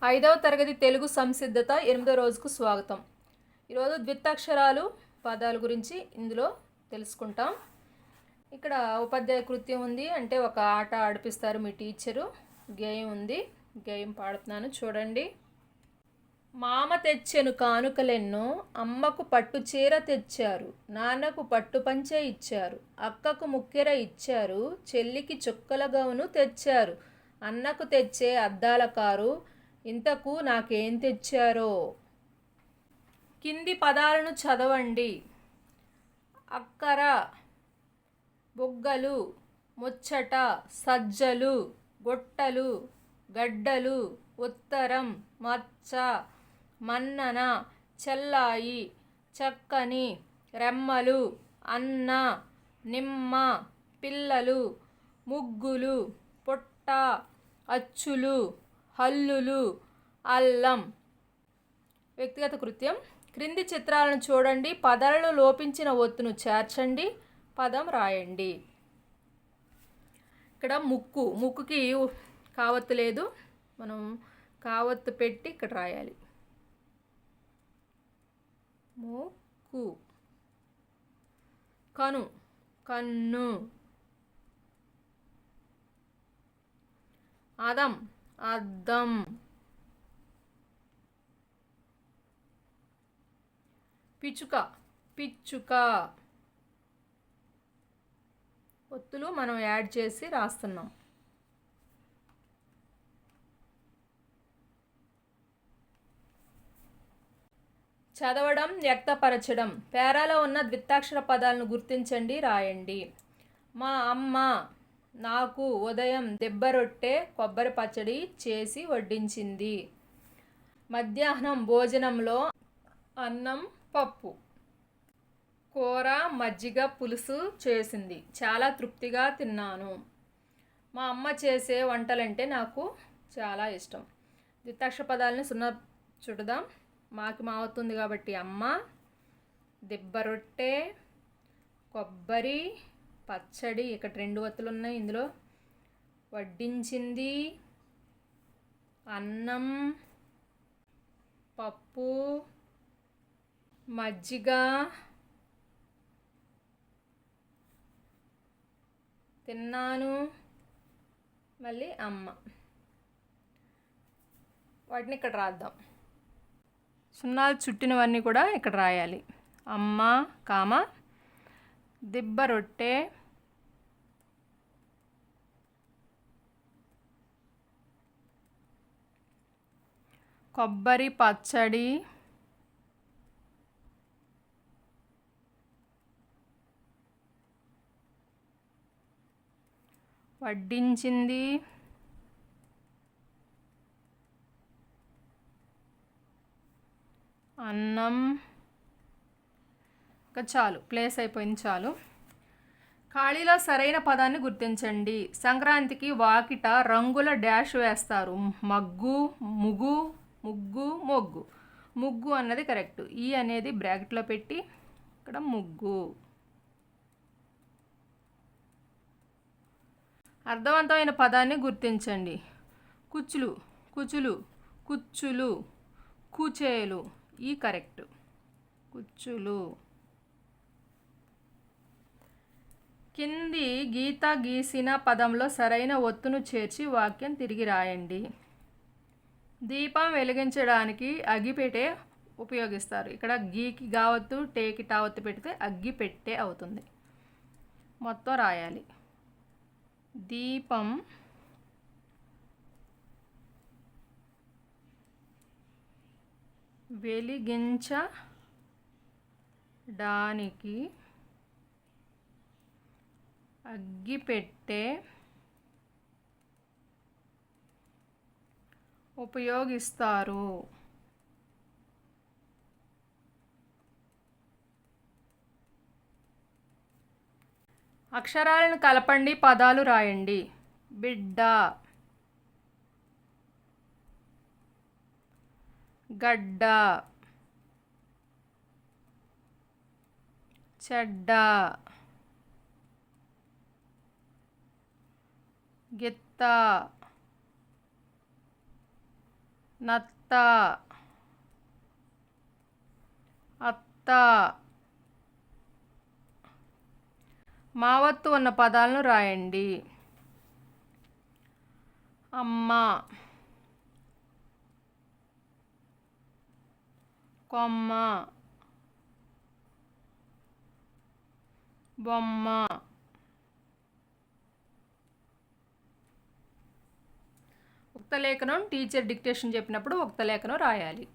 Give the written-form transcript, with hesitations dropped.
ఐదవ తరగతి తెలుగు సంసిద్ధత 8వ రోజుకు స్వాగతం. ఈరోజు ద్విత్తాక్షరాలు పదాల గురించి ఇందులో తెలుసుకుంటాం. ఇక్కడ ఉపాధ్యాయ కృత్యం ఉంది, అంటే ఒక ఆట ఆడిపిస్తారు మీ టీచరు. గేయం ఉంది, గేయం పాడుతున్నాను చూడండి. మామ తెచ్చెను కానుకలెన్నో, అమ్మకు పట్టు చీర తెచ్చారు, నాన్నకు పట్టు పంచె ఇచ్చారు, అక్కకు ముక్కెర ఇచ్చారు, చెల్లికి చుక్కల గౌను తెచ్చారు, అన్నకు తెచ్చే అద్దాల కారు, ఇంతకు నాకేం తెచ్చారో. కింది పదాలను చదవండి. అక్కర, బుగ్గలు, ముచ్చట, సజ్జలు, గొట్టలు, గడ్డలు, ఉత్తరం, మచ్చ, మన్నన, చెల్లాయి, చక్కని, రెమ్మలు, అన్న, నిమ్మ, పిల్లలు, ముగ్గులు, పుట్ట, అచ్చులు, హల్లులు, అల్లం. వ్యక్తిగత కృత్యం. క్రింది చిత్రాలను చూడండి, పదాలలో లోపించిన ఒత్తును చేర్చండి, పదం రాయండి. ఇక్కడ ముక్కుకి కావత్తు లేదు, మనం కావత్తు పెట్టి ఇక్కడ రాయాలి. ముక్కు. కన్ను. అద్దం. పిచ్చుక. ఒత్తులు మనం యాడ్ చేసి రాస్తున్నాం. చదవడం, వ్యక్తపరచడం. పేరాలో ఉన్న ద్విత్తాక్షర పదాలను గుర్తించండి, రాయండి. మా అమ్మ నాకు ఉదయం దెబ్బరొట్టె కొబ్బరి పచ్చడి చేసి వడ్డించింది. మధ్యాహ్నం భోజనంలో అన్నం, పప్పు, కూర, మజ్జిగ పులుసు చేసింది. చాలా తృప్తిగా తిన్నాను. మా అమ్మ చేసే వంటలంటే నాకు చాలా ఇష్టం. ద్విత్తాక్షర పదాలని సున్నా చూడదాం. మాకి మావుతుంది కాబట్టి అమ్మ, దెబ్బరొట్టె, కొబ్బరి పచ్చడి, ఇక్కడ 2 ఒత్తులు ఉన్నాయి ఇందులో, వడ్డించింది, అన్నం, పప్పు, మజ్జిగ, తిన్నాను, మళ్ళీ అమ్మ. వాటిని ఇక్కడ రాద్దాం. సున్నాలు చుట్టినవన్నీ కూడా ఇక్కడ రాయాలి. అమ్మ, కామ, దిబ్బ రొట్టె, కొబ్బరి పచ్చడి, వడ్డించింది, అన్నం. ఇంకా చాలు, ప్లేస్ అయిపోయింది, చాలు. ఖాళీలో సరైన పదాన్ని గుర్తించండి. సంక్రాంతికి వాకిట రంగుల డాష్ వేస్తారు. ముగ్గు, మొగ్గు. ముగ్గు అన్నది కరెక్ట్. ఈ అనేది బ్రాకెట్లో పెట్టి ఇక్కడ ముగ్గు. అర్థవంతమైన పదాన్ని గుర్తించండి. కుచ్చులు, కుచేలు. ఈ కరెక్ట్. కుచ్చులు. కింది గీత గీసిన పదంలో సరైన ఒత్తును చేర్చి వాక్యం తిరిగి రాయండి. దీపం వెలిగించడానికి అగ్గిపెట్టె ఉపయోగిస్తారు. ఇక్కడ గీకి గావత్తు, టేకి టావత్తు పెడితే అగ్గిపెట్టె అవుతుంది. మొత్తం రాయాలి. దీపం వెలిగించడానికి అగ్గిపెట్టె ఉపయోగిస్తారు. అక్షరాలను కలపండి, పదాలు రాయండి. బిడ్డ, గడ్డ, చెడ్డ, గిత్త, నత్త, అత్త. మావత్తు ఉన్న పదాలను రాయండి. అమ్మ, కొమ్మ, బొమ్మ. ఉక్త లేఖనం టీచర్ డిక్టేషన్ చెప్పినప్పుడు ఉక్త లేఖనం రాయాలి.